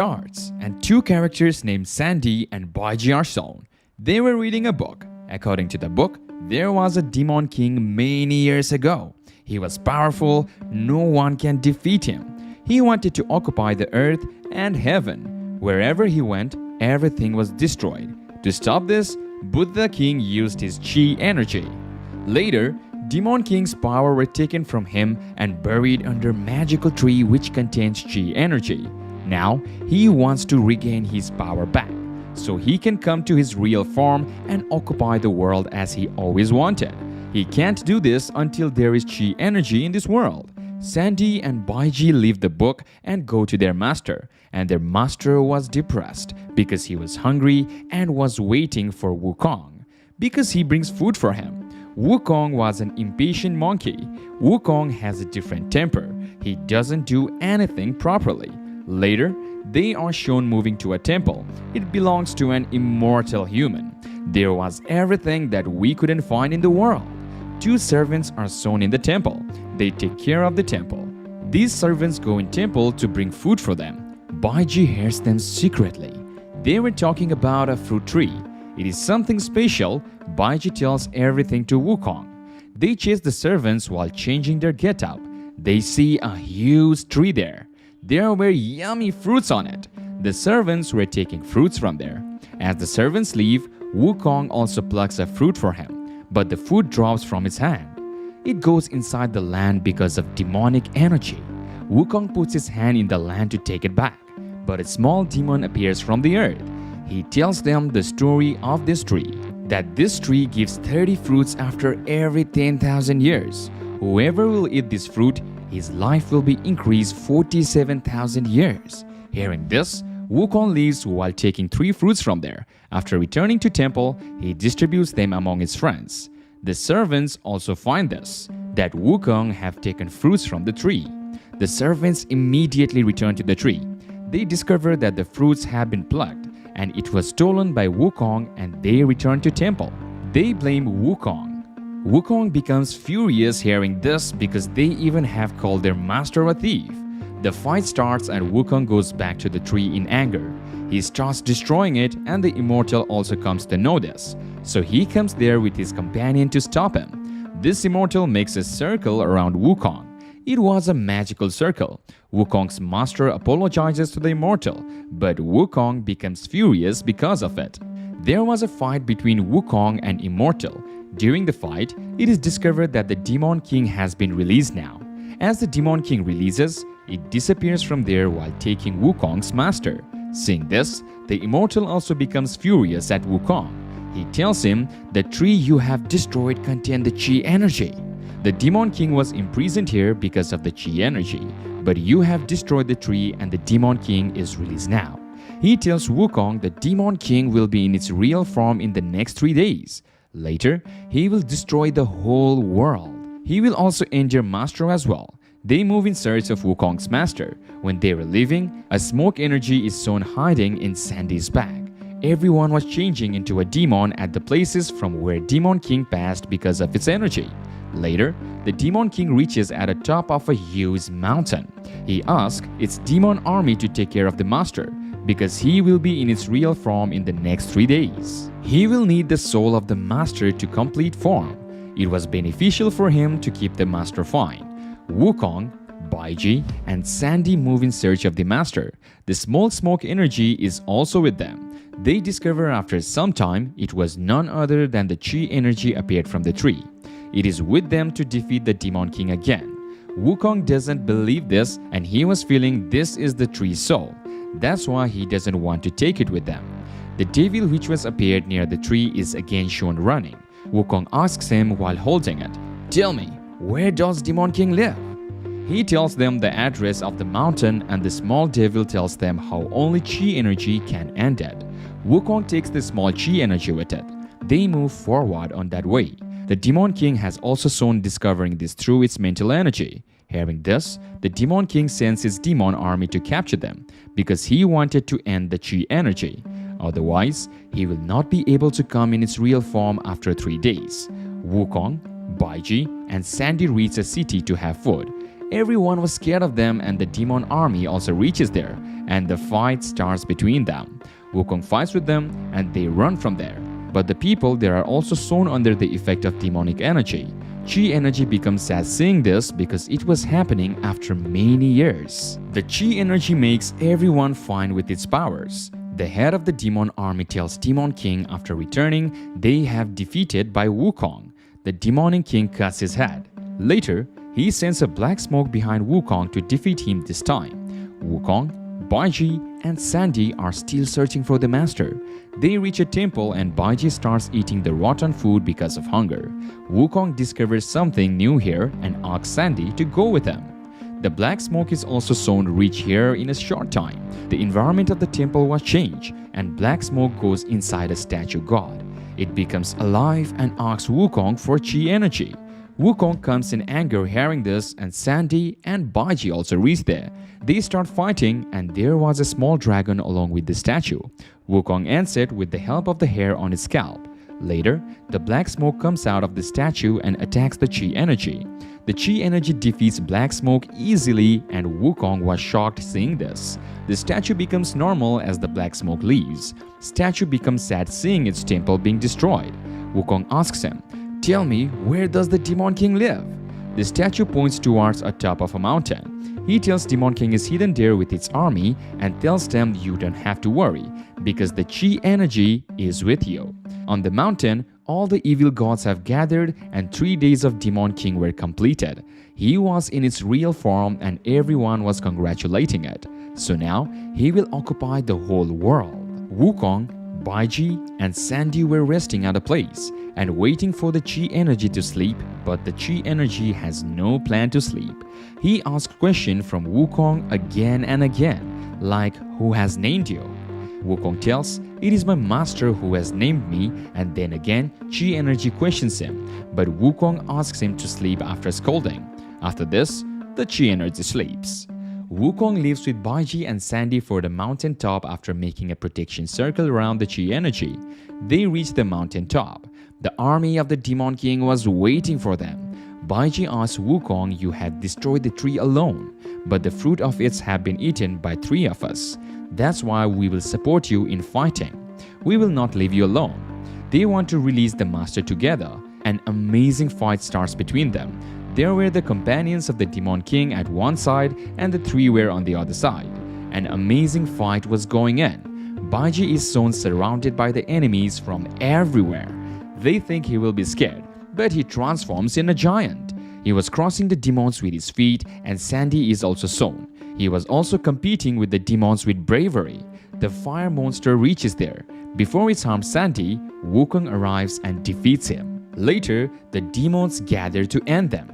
starts, and two characters named Sandy and Baiji are shown. They were reading a book. According to the book, there was a demon king many years ago. He was powerful, no one can defeat him. He wanted to occupy the earth and heaven. Wherever he went, everything was destroyed. To stop this, Buddha King used his chi energy. Later, Demon King's power were taken from him and buried under magical tree which contains chi energy. Now, he wants to regain his power back, so he can come to his real form and occupy the world as he always wanted. He can't do this until there is chi energy in this world. Sandy and Baiji leave the book and go to their master, and their master was depressed because he was hungry and was waiting for Wukong because he brings food for him. Wukong was an impatient monkey. Wukong has a different temper. He doesn't do anything properly. Later, they are shown moving to a temple. It belongs to an immortal human. There was everything that we couldn't find in the world. Two servants are shown in the temple. They take care of the temple. These servants go in temple to bring food for them. Baiji hears them secretly. They were talking about a fruit tree. It is something special. Baiji tells everything to Wukong. They chase the servants while changing their getup. They see a huge tree there. There were yummy fruits on it. The servants were taking fruits from there. As the servants leave, Wukong also plucks a fruit for him, but the food drops from his hand. It goes inside the land because of demonic energy. Wukong puts his hand in the land to take it back, but a small demon appears from the earth. He tells them the story of this tree, that this tree gives 30 fruits after every 10,000 years. Whoever will eat this fruit, his life will be increased 47,000 years. Hearing this, Wukong leaves while taking 3 fruits from there. After returning to temple, he distributes them among his friends. The servants also find this, that Wukong have taken fruits from the tree. The servants immediately return to the tree. They discover that the fruits have been plucked and it was stolen by Wukong, and they return to temple. They blame Wukong. Wukong becomes furious hearing this because they even have called their master a thief. The fight starts and Wukong goes back to the tree in anger. He starts destroying it, and the immortal also comes to know this. So he comes there with his companion to stop him. This immortal makes a circle around Wukong. It was a magical circle. Wukong's master apologizes to the immortal, but Wukong becomes furious because of it. There was a fight between Wukong and immortal. During the fight, it is discovered that the Demon King has been released now. As the Demon King releases, it disappears from there while taking Wukong's master. Seeing this, the immortal also becomes furious at Wukong. He tells him, "The tree you have destroyed contained the chi energy. The Demon King was imprisoned here because of the chi energy, but you have destroyed the tree and the Demon King is released now." He tells Wukong the Demon King will be in its real form in the next 3 days. Later, he will destroy the whole world. He will also end your master as well. They move in search of Wukong's master. When they were leaving, a smoke energy is shown hiding in Sandy's bag. Everyone was changing into a demon at the places from where Demon King passed because of its energy. Later, the Demon King reaches at the top of a huge mountain. He asks its demon army to take care of the master because he will be in its real form in the next 3 days. He will need the soul of the master to complete form. It was beneficial for him to keep the master fine. Wukong, Baiji, and Sandy move in search of the master. The small smoke energy is also with them. They discover after some time it was none other than the chi energy appeared from the tree. It is with them to defeat the Demon King again. Wukong doesn't believe this, and he was feeling this is the tree's soul. That's why he doesn't want to take it with them. The devil which was appeared near the tree is again shown running. Wukong asks him while holding it, "Tell me, where does Demon King live?" He tells them the address of the mountain, and the small devil tells them how only chi energy can end it. Wukong takes the small chi energy with it. They move forward on that way. The Demon King has also shown discovering this through its mental energy. Hearing this, the Demon King sends his demon army to capture them because he wanted to end the chi energy. Otherwise, he will not be able to come in its real form after 3 days. Wukong, Baiji, and Sandy reach a city to have food. Everyone was scared of them and the demon army also reaches there and the fight starts between them. Wukong fights with them and they run from there. But the people there are also sown under the effect of demonic energy. Chi energy becomes sad seeing this because it was happening after many years. The Chi energy makes everyone fine with its powers. The head of the demon army tells Demon King after returning they have defeated by Wukong. The demonic king cuts his head. Later, he sends a black smoke behind Wukong to defeat him this time. Wukong, Baiji, and Sandy are still searching for the master. They reach a temple and Baiji starts eating the rotten food because of hunger. Wukong discovers something new here and asks Sandy to go with him. The black smoke is also sown to reach here in a short time. The environment of the temple was changed and black smoke goes inside a statue god. It becomes alive and asks Wukong for Chi energy. Wukong comes in anger hearing this and Sandy and Baiji also reach there. They start fighting and there was a small dragon along with the statue. Wukong ends it with the help of the hair on his scalp. Later, the black smoke comes out of the statue and attacks the Chi energy. The Chi energy defeats black smoke easily and Wukong was shocked seeing this. The statue becomes normal as the black smoke leaves. Statue becomes sad seeing its temple being destroyed. Wukong asks him, "Tell me, where does the Demon King live?" The statue points towards a top of a mountain. He tells Demon King is hidden there with its army and tells them you don't have to worry because the Chi energy is with you. On the mountain, all the evil gods have gathered and 3 days of Demon King were completed. He was in its real form and everyone was congratulating it. So now, he will occupy the whole world. Wukong, Baiji, and Sandy were resting at a place and waiting for the Chi energy to sleep, but the Chi energy has no plan to sleep. He asks questions from Wukong again and again, like, "Who has named you?" Wukong tells, "It is my master who has named me," and then again Chi energy questions him, but Wukong asks him to sleep after scolding. After this, the Chi energy sleeps. Wukong lives with Baiji and Sandy for the mountain top after making a protection circle around the Chi energy. They reach the mountain top. The army of the Demon King was waiting for them. Baiji asks Wukong, "You have destroyed the tree alone, but the fruit of it have been eaten by 3 of us. That's why we will support you in fighting. We will not leave you alone." They want to release the master together. An amazing fight starts between them. There were the companions of the Demon King at one side and the 3 were on the other side. An amazing fight was going in. Baiji is soon surrounded by the enemies from everywhere. They think he will be scared, but he transforms in a giant. He was crossing the demons with his feet and Sandy is also sown. He was also competing with the demons with bravery. The fire monster reaches there. Before it harms Sandy, Wukong arrives and defeats him. Later, the demons gather to end them.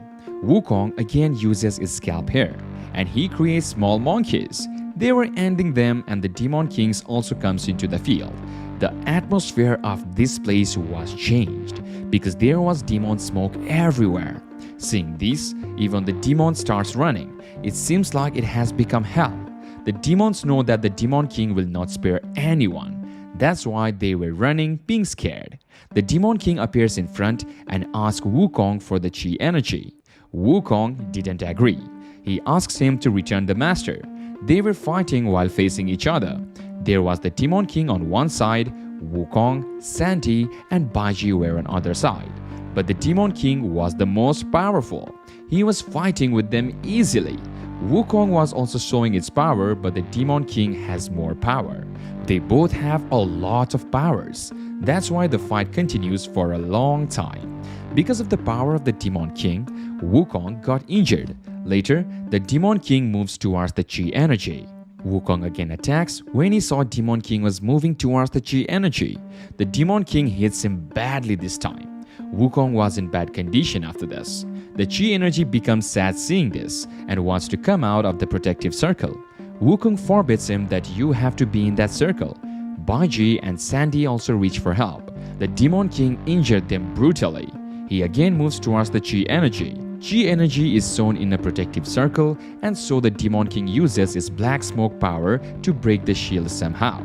Wukong again uses his scalp hair, and he creates small monkeys. They were ending them and the Demon Kings also comes into the field. The atmosphere of this place was changed because there was demon smoke everywhere. Seeing this, even the demon starts running. It seems like it has become hell. The demons know that the Demon King will not spare anyone. That's why they were running, being scared. The Demon King appears in front and asks Wukong for the Chi energy. Wukong didn't agree. He asks him to return the master. They were fighting while facing each other. There was the Demon King on one side, Wukong, Sandy, and Baiji were on other side. But the Demon King was the most powerful. He was fighting with them easily. Wukong was also showing its power, but the Demon King has more power. They both have a lot of powers. That's why the fight continues for a long time. Because of the power of the Demon King, Wukong got injured. Later, the Demon King moves towards the Chi energy. Wukong again attacks when he saw Demon King was moving towards the Chi energy. The Demon King hits him badly this time. Wukong was in bad condition after this. The Chi energy becomes sad seeing this and wants to come out of the protective circle. Wukong forbids him that you have to be in that circle. Baiji and Sandy also reach for help. The Demon King injured them brutally. He again moves towards the Chi energy. Chi energy is sown in a protective circle and so the Demon King uses his black smoke power to break the shield somehow.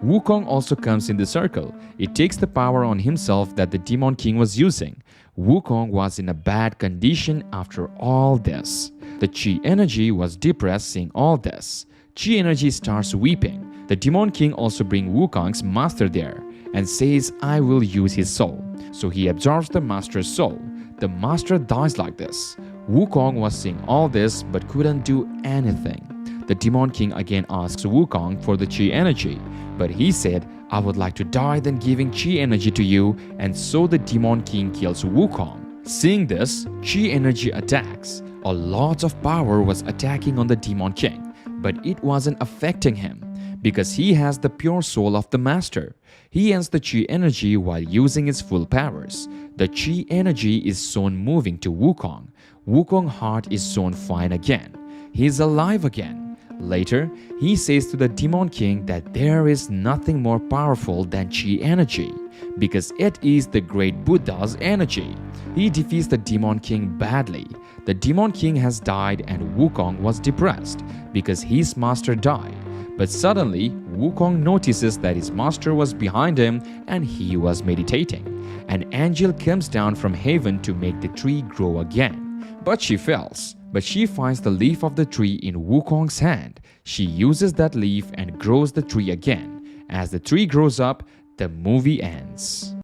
Wukong also comes in the circle. It takes the power on himself that the Demon King was using. Wukong was in a bad condition after all this. The Qi energy was depressed seeing all this. Qi energy starts weeping. The Demon King also brings Wukong's master there and says, I will use his soul. So he absorbs the master's soul. The master dies like this. Wukong was seeing all this but couldn't do anything. The Demon King again asks Wukong for the Qi energy, but he said, I would like to die than giving Qi energy to you, and so the Demon King kills Wukong. Seeing this, Qi energy attacks. A lot of power was attacking on the Demon King, but it wasn't affecting him because he has the pure soul of the master. He ends the Qi energy while using his full powers. The Qi energy is soon moving to Wukong. Wukong's heart is soon fine again. He is alive again. Later, he says to the Demon King that there is nothing more powerful than Qi energy because it is the great Buddha's energy. He defeats the Demon King badly. The Demon King has died and Wukong was depressed because his master died. But suddenly, Wukong notices that his master was behind him and he was meditating. An angel comes down from heaven to make the tree grow again. But she fails. But she finds the leaf of the tree in Wukong's hand. She uses that leaf and grows the tree again. As the tree grows up, the movie ends.